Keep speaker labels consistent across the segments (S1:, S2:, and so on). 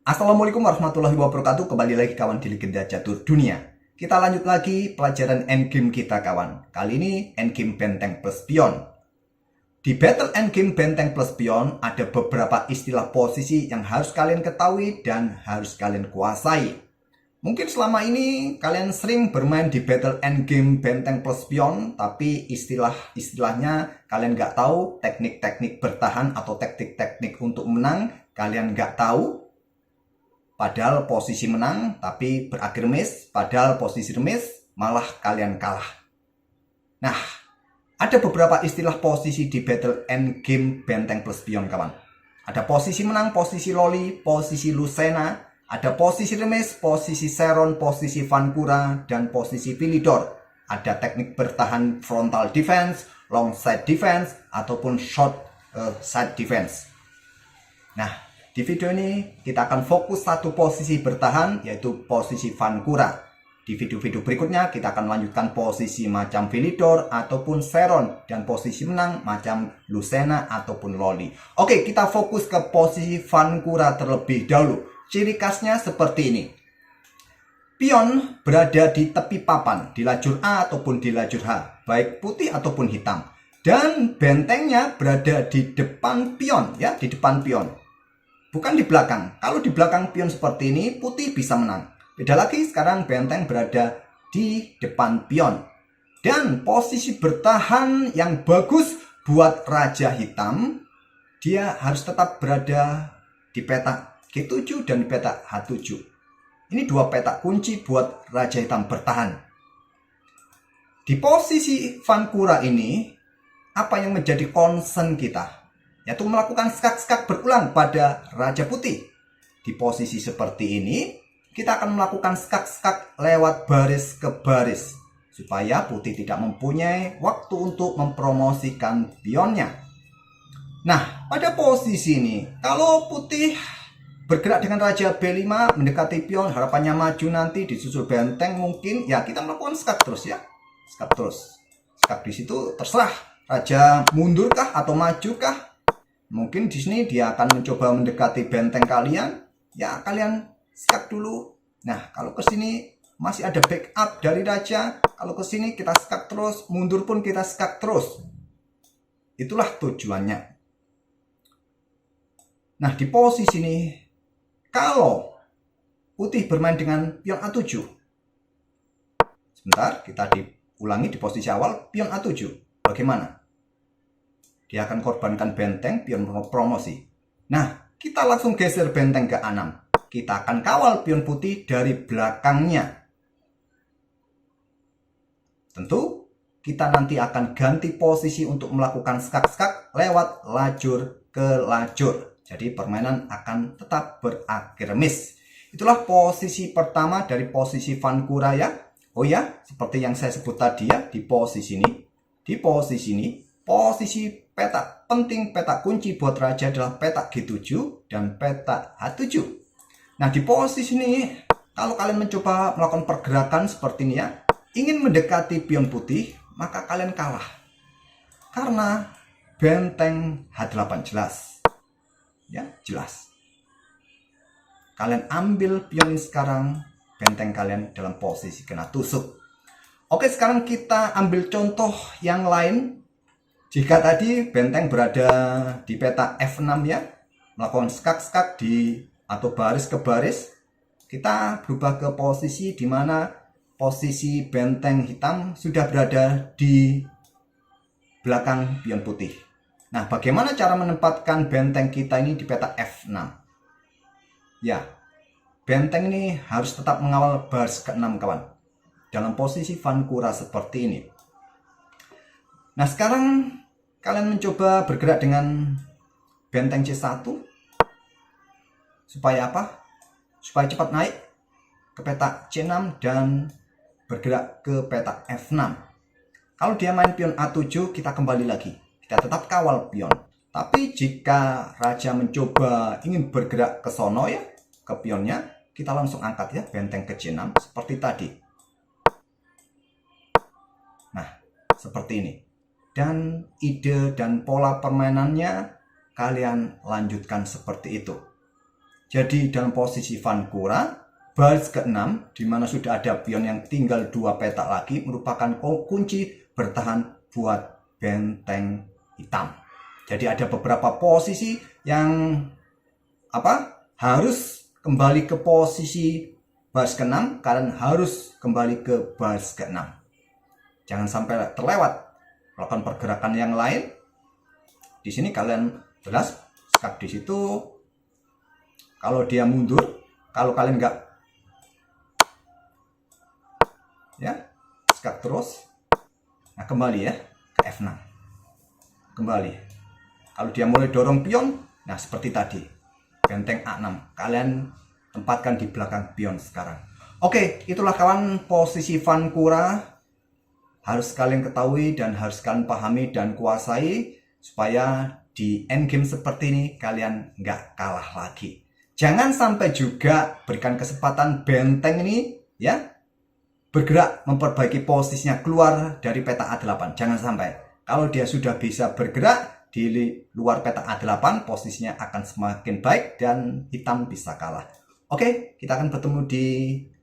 S1: Assalamualaikum warahmatullahi wabarakatuh. Kembali lagi kawan di Legenda Catur Dunia. Kita lanjut lagi pelajaran endgame kita kawan. Kali ini endgame benteng plus pion. Di battle endgame benteng plus pion ada beberapa istilah posisi yang harus kalian ketahui dan harus kalian kuasai. Mungkin selama ini kalian sering bermain di battle endgame benteng plus pion, tapi istilahnya kalian nggak tahu, teknik-teknik bertahan atau teknik-teknik untuk menang kalian nggak tahu. Padahal posisi menang tapi berakhir miss, padahal posisi remis malah kalian kalah. Nah, ada beberapa istilah posisi di battle endgame benteng plus pion kawan. Ada posisi menang, posisi loli, posisi Lucena, ada posisi remis, posisi Seron, posisi Vancouver, dan posisi Philidor. Ada teknik bertahan frontal defense, long side defense, ataupun short side defense. Nah, di video ini kita akan fokus satu posisi bertahan, yaitu posisi Vancouver. Di video-video berikutnya kita akan lanjutkan posisi macam Philidor ataupun Seron, dan posisi menang macam Lucena ataupun Loli. Oke, kita fokus ke posisi Vancouver terlebih dahulu. Ciri khasnya seperti ini. Pion berada di tepi papan, di lajur A ataupun di lajur H, baik putih ataupun hitam. Dan bentengnya berada di depan pion, ya, di depan pion. Bukan di belakang. Kalau di belakang pion seperti ini, putih bisa menang. Beda lagi, sekarang benteng berada di depan pion. Dan posisi bertahan yang bagus buat raja hitam, dia harus tetap berada di petak G7 dan petak H7. Ini dua petak kunci buat raja hitam bertahan. Di posisi Vancouver ini, apa yang menjadi concern kita? Yaitu melakukan skak-skak berulang pada raja putih. Di posisi seperti ini, kita akan melakukan skak-skak lewat baris ke baris, supaya putih tidak mempunyai waktu untuk mempromosikan pionnya. Nah, pada posisi ini, kalau putih bergerak dengan raja B5 mendekati pion, harapannya maju nanti disusul benteng mungkin, ya kita melakukan skak terus ya. Skak terus. Skak di situ terserah, raja mundurkah atau majukah? Mungkin di sini dia akan mencoba mendekati benteng kalian, ya kalian skak dulu. Nah, kalau ke sini masih ada backup dari raja, kalau ke sini kita skak terus, mundur pun kita skak terus. Itulah tujuannya. Nah, di posisi ini, kalau putih bermain dengan pion A7, sebentar, kita diulangi di posisi awal, pion A7, bagaimana? Dia akan korbankan benteng, pion promosi. Nah, kita langsung geser benteng ke A6. Kita akan kawal pion putih dari belakangnya. Tentu, kita nanti akan ganti posisi untuk melakukan skak-skak lewat lajur ke lajur. Jadi permainan akan tetap berakhir miss. Itulah posisi pertama dari posisi Vancouver ya. Oh ya, seperti yang saya sebut tadi ya, di posisi ini. Di posisi ini, posisi petak penting, petak kunci buat raja adalah petak G7 dan petak H7. Nah, di posisi ini, kalau kalian mencoba melakukan pergerakan seperti ini ya, ingin mendekati pion putih, maka kalian kalah. Karena benteng H8 jelas. Ya, jelas. Kalian ambil pion sekarang, benteng kalian dalam posisi kena tusuk. Oke, sekarang kita ambil contoh yang lain. Jika tadi benteng berada di peta F6 ya, melakukan skak-skak atau baris ke baris, kita berubah ke posisi di mana posisi benteng hitam sudah berada di belakang pion putih. Nah, bagaimana cara menempatkan benteng kita ini di peta F6? Ya, benteng ini harus tetap mengawal baris ke-6 kawan. Dalam posisi Vancouver seperti ini. Nah, sekarang kalian mencoba bergerak dengan benteng C1. Supaya apa? Supaya cepat naik ke petak C6 dan bergerak ke petak F6. Kalau dia main pion A7, kita kembali lagi. Kita tetap kawal pion. Tapi jika raja mencoba ingin bergerak ke sono ya, ke pionnya, kita langsung angkat ya benteng ke C6 seperti tadi. Nah, seperti ini. Dan ide dan pola permainannya kalian lanjutkan seperti itu. Jadi dalam posisi Vankura, baris ke-6, di mana sudah ada pion yang tinggal 2 petak lagi, merupakan kunci bertahan buat benteng hitam. Jadi ada beberapa posisi yang harus kembali ke posisi baris ke-6, kalian harus kembali ke baris ke-6. Jangan sampai terlewat melakukan pergerakan yang lain. Di sini kalian jelas skak di situ. Kalau dia mundur, kalau kalian nggak skak terus, nah kembali ya ke F6, kembali. Kalau dia mulai dorong pion, nah seperti tadi benteng A6, kalian tempatkan di belakang pion sekarang. Oke, itulah kawan posisi Vankura, harus kalian ketahui dan harus kalian pahami dan kuasai supaya di endgame seperti ini kalian nggak kalah lagi. Jangan sampai juga berikan kesempatan benteng ini bergerak memperbaiki posisinya keluar dari peta A8. Jangan sampai. Kalau dia sudah bisa bergerak di luar peta A8, posisinya akan semakin baik dan hitam bisa kalah. Oke, kita akan bertemu di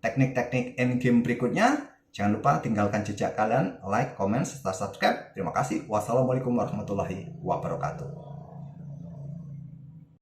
S1: teknik-teknik endgame berikutnya. Jangan lupa tinggalkan jejak kalian, like, komen, serta subscribe. Terima kasih. Wassalamualaikum warahmatullahi wabarakatuh.